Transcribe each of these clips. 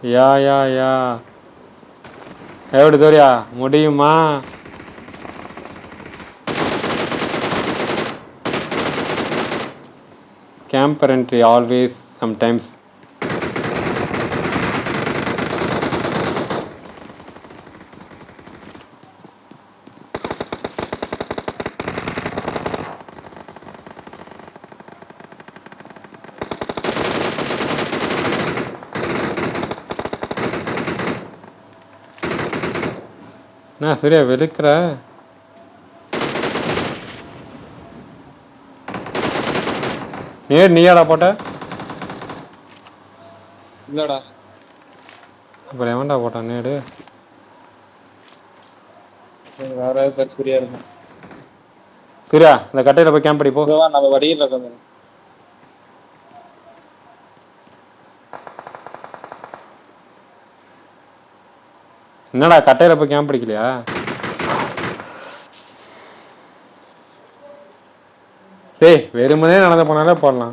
யா யா யா எப்படி சூர்யா முடியுமா? Camper entry always sometimes. என்ன சூர்யா வெளுக்கிற? நேர் நீயாடா போட்ட? இல்லடா. அப்புறம் எவன்டா போட்டான் நேடு? வேற கட்புரியா இருக்கும். சூர்யா இந்த கட்டையில போய் கேம்ப் அடி போ. நம்ம வடியில் இருக்கோம். என்னடா கட்டையில போய் கேம்ப் அடிக்கலையா? டேய் வெறுமனே நடந்து போனாலே போடலாம்.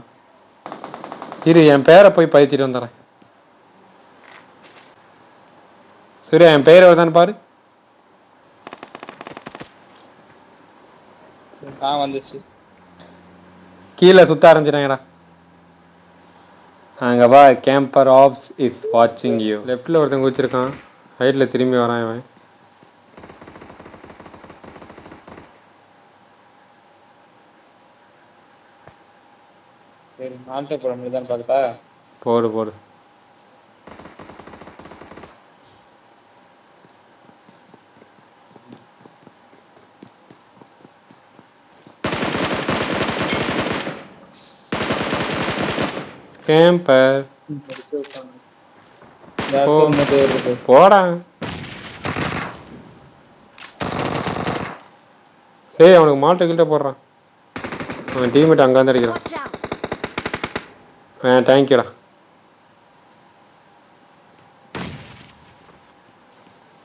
இரு என் பேரை போய் பதிச்சிட்டு வந்துடுறேன். சூர்யா என் பெயரை வருதான்னு பாரு. வந்துச்சு. கீழே சுத்த ஆரம்பிச்சிட்டாங்கடா. அங்க வா. கேம்பர் ஆப்ஸ் இஸ் வாட்சிங் யூ. லெஃப்ட்ல ஒருத்தன் குதிச்சிருக்கான். ரைட்ல திரும்பி வரான் இவன். சரி நான்ட்டே போட முடியுதான்னு பார்த்தா போடு போடு. கேம்பர் போடா. ஏய் அவனுக்கு மாட்டு கிட்ட போடுறான். அவன் டீமேட் அங்கே வந்து அடிக்கிறான். தேங்க்யூடா.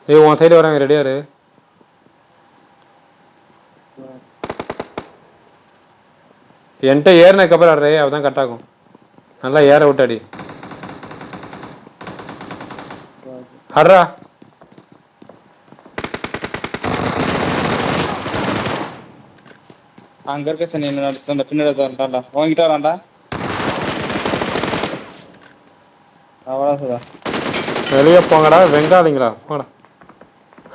ஏய் உன் சைடு வராங்க ரெடியாரு. என்கிட்ட ஏறினதுக்கப்புறம் ஆடுறே அவதான் கட் ஆகும். நல்லா ஏற விட்டாடி ஆடுறா. அங்க இருக்க சனி என்ன பின்னாடி வரண்டாண்டா வாங்கிட்டு வரான்டா. அவ்வளோதா வெளியே போங்கடா வெங்காலிங்களா போடா.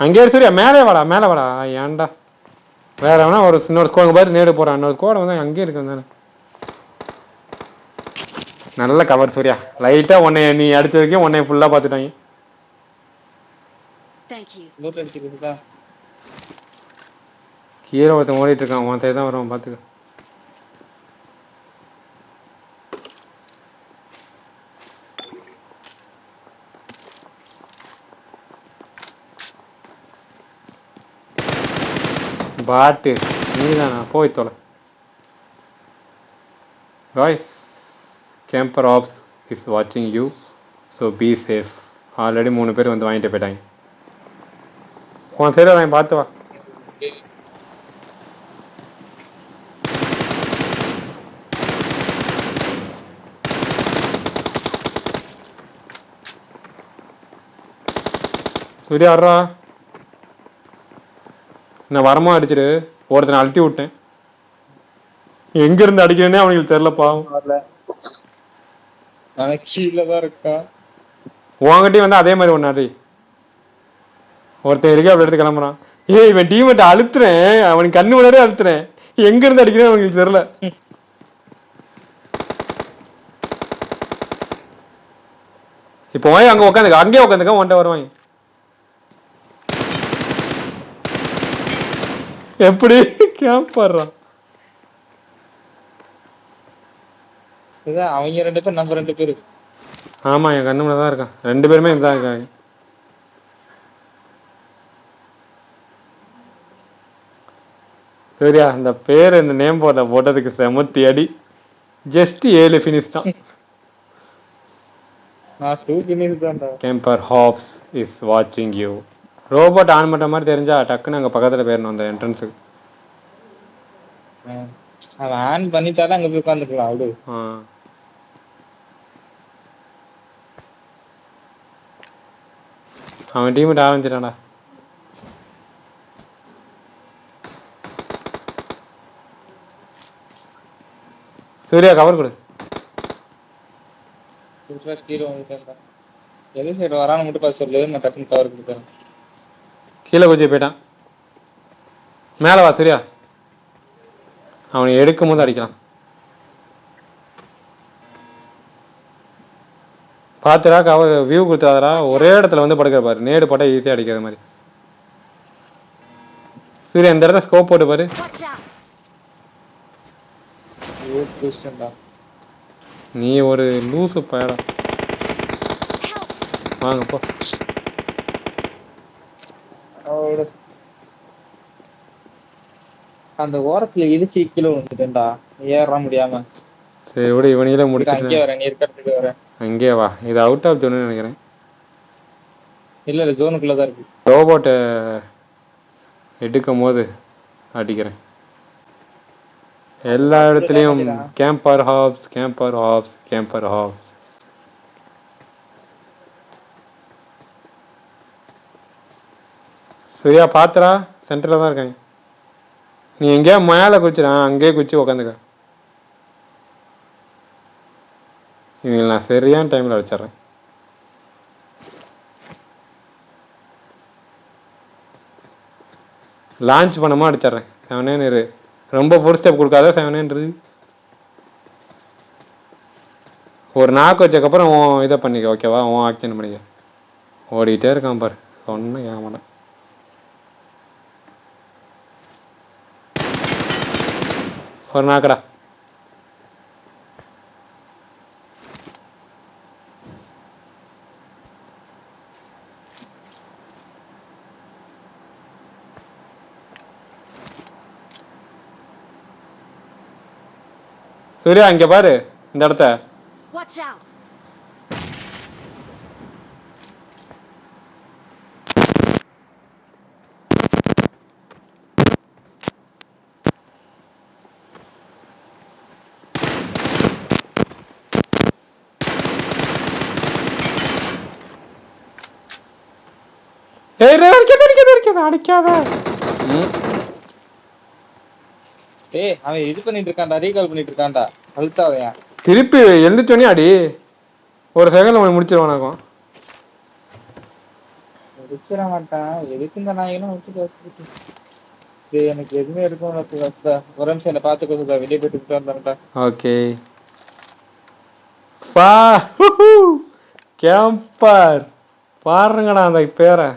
அங்கேயே சூர்யா மேலே வாடா மேலே வாடா. ஏன்டா வேற வேணா ஒரு இன்னொரு ஸ்கோர் பாரு நேடு போறான். இன்னொரு ஸ்கோர் வந்து அங்கேயே இருக்கு தானே. நல்ல கவர் சூர்யா. லைட்டா உன்னை நீ அடிச்சதுக்கே உன்னை ஃபுல்லா பார்த்துட்டாங்க. கீழே ஒருத்தன் ஓடிட்டு இருக்கான். உன் சைடு தான் வருவான் பார்த்துக்க. பாட்டு நீதானா போய் தொலை. Guys, camper ops is watching you, so be safe. Already 3 பேர் வந்து வாங்கிட்டு போயிட்டாங்க. உன் சைடு வாங்கி பார்த்து வா. சூர்யா வர்றா. நான் வரமா அடிச்சிடு. ஒருத்தனை அழுத்தி விட்டேன். எங்க இருந்து அடிக்கிறேன்னே அவனுக்கு தெரியலப்பா. கீழதான் இருக்கா. உங்ககிட்டயும் வந்து அதே மாதிரி ஒன்னு அடி. ஒருத்தன் இருக்கே அப்படி எடுத்து கிளம்புறான். ஏய் இவன் டீமேட்டை அழுத்துறேன். அவனுக்கு கண்ணு முன்னாடியே அழுத்துறேன். எங்க இருந்து அடிக்கிறேன்னு அவனுக்கு தெரியல. இப்போ வாங்கி அங்க உட்காந்துக்க. அங்கேயே உட்காந்துக்க. ஒன்ட்ட வருவாங்க. எப்படி கேம்ப் போடுறான். அவங்க 2 பேர் நம்ம 2 பேரு. ஆமா என் கண்ணு முன்னாடி தான் இருக்கான். 2 பேருமே இதான் இருக்காங்க. சரியா இந்த பேர் இந்த நேம் போர்ட்ல போட்டதுக்கு செமத்தி அடி. ஜஸ்ட் 7 ஃபினிஷ் தான். நான் 2 ஃபினிஷ் தான்டா. கேம்பர் ஹாப்ஸ் இஸ் வாட்சிங் யூ. ரோபோட் ஆன் பண்ற மாதிரி தெரிஞ்சா டக்குன்னு அங்க பக்கத்துல போயிடணும் அந்த என்ட்ரன்ஸுக்கு. அவன் ஆன் பண்ணிட்டாதான் அங்க போய் உட்காந்துக்கலாம். அவடு அவன் டீமெட் ஆரம்பிச்சிட்டான்டா. சூர்யா கவர் கொடு. கீழே வந்துட்டேன்டா. எது சைடு வரான்னு மட்டும் பார்த்து சொல்லு, நான் டக்குன்னு கவர் கொடுக்குறேன். கீழே குச்சி போயிட்டான். மேலே வா சூர்யா. அவனை எடுக்கும் போது அடிக்கலாம். பார்த்துடா கவர் வியூ கொடுத்தாதரா. ஒரே இடத்துல வந்து படுக்கிற பாரு. நேடு போட்டால் ஈஸியாக அடிக்கிற மாதிரி. சூர்யா இந்த இடத்துல ஸ்கோப் போட்டு பாரு. நீ ஒரு லூசு பயடா. வாங்க போ. அந்த ஓரத்துல இடிச்சு கீழே வந்துட்டேன்டா, ஏற முடியாம. சரி விட, இவனில முடிச்சிட்டு அங்கே வரேன், நீ இருக்கிறதுக்கு வரேன். அங்கே வா. இது அவுட் ஆஃப் ஜோன்னு நினைக்கிறேன். இல்ல இல்ல, ஜோனுக்குள்ளதான் இருக்கு. ரோபோட்டை எடுக்கும் போது அடிக்கிறேன். எல்லா இடத்துலையும் கேம்பர் ஹாப்ஸ், கேம்பர் ஹாப்ஸ், கேம்பர் ஹாப்ஸ். சூர்யா பாத்துறா, சென்டரில் தான் இருக்காங்க. நீ எங்கேயா மேலே குச்சிடா, அங்கேயே குச்சி உக்காந்துக்க. இவங்களை நான் சரியான டைமில் அடிச்சிட்றேன். லான்ச் பண்ணமா அடிச்சிட்றேன். 7 இரு. ரொம்ப ஃபுல் ஸ்டெப் கொடுக்காத. 7 இரு. ஒரு நாக்கு வச்சக்கப்புறம் உன் இதை பண்ணிக்க, ஓகேவா? உன் ஆக்ஷன் பண்ணிக்க. ஓடிட்டே இருக்கான் பாரு, சொன்ன ஏமாடா. ஒரு நாக்கடா. சூர்யா இங்க பாரு இந்த இடத்த. Watch out. ஏய் அடிக்காத. ஏய் அவன் இது பண்ணிட்டு இருக்கான்டா, ரீகால் பண்ணிட்டு இருக்கான்டா. அழுத்தாதயா. திருப்பி எழுந்துட்டோனே அடி. ஒரு செகண்ட் அவன் முடிச்சிருவானாக்கும். முடிச்சிட மாட்டான். எதுக்கு இந்த நாயனும் விட்டு எனக்கு எதுவுமே இருக்கும். ஒரு நிமிஷம் என்ன பாத்துக்கோ, வெளியே போயிட்டு வந்தான்டா. ஓகே பா. கேம்பர் பாருங்கடா அந்த பேரை.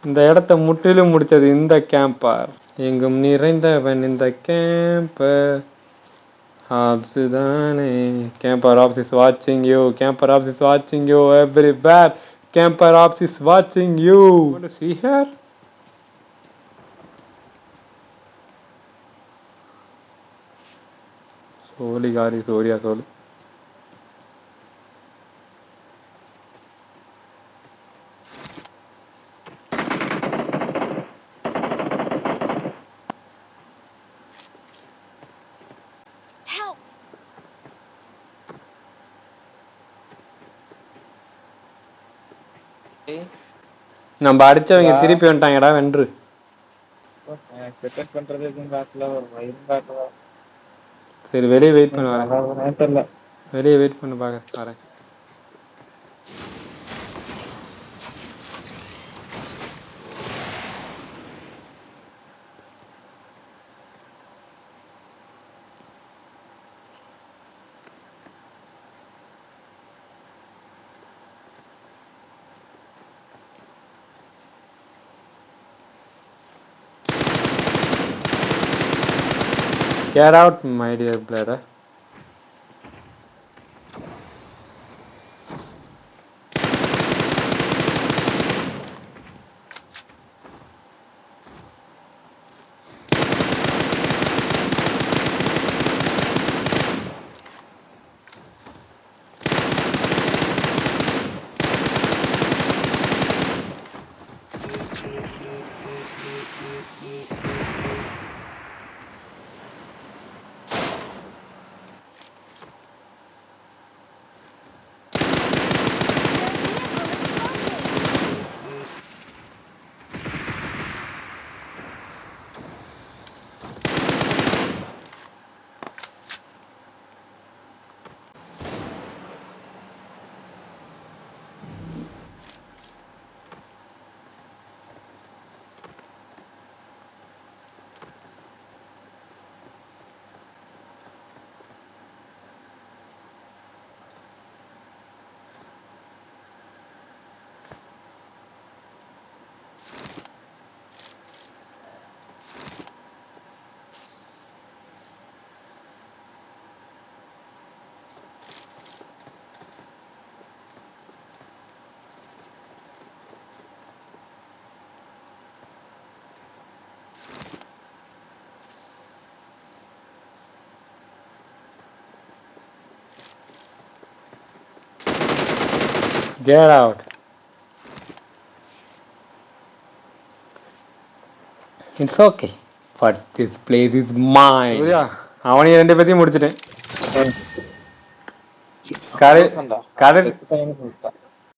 இந்த இடத்த முற்றிலும் முடிச்சது இந்த கேம்பர். எங்கும் நிறைந்தவன் இந்த கேம்பர் ஆப்ஸ் தானே. கேம்பர் ஆப்ஸ் இஸ் வாட்சிங் யூ. கேம்பர் ஆப்ஸ் இஸ் வாட்சிங் யூ எவ்ரிவேர். கேம்பர் ஆப்ஸ் இஸ் வாட்சிங் you. Want to see her? சோலி காரி சோரியா சோலி. நம்ம அடிச்சவங்க திருப்பி வந்துட்டாங்கடா. வென்று சரி வெளியே வெயிட் பண்ண வரேன். வெளியே வெயிட் பண்ண பாக்க வரேன். Get out, my dear brother. Get out. It's okay. But this place is mine. Surya, அவனையும் 2 பேத்தையும் முடிச்சிட்டேன். கதை சந்தோஷம்டா. கதை செத்து பையனுக்கு கொடுத்தா.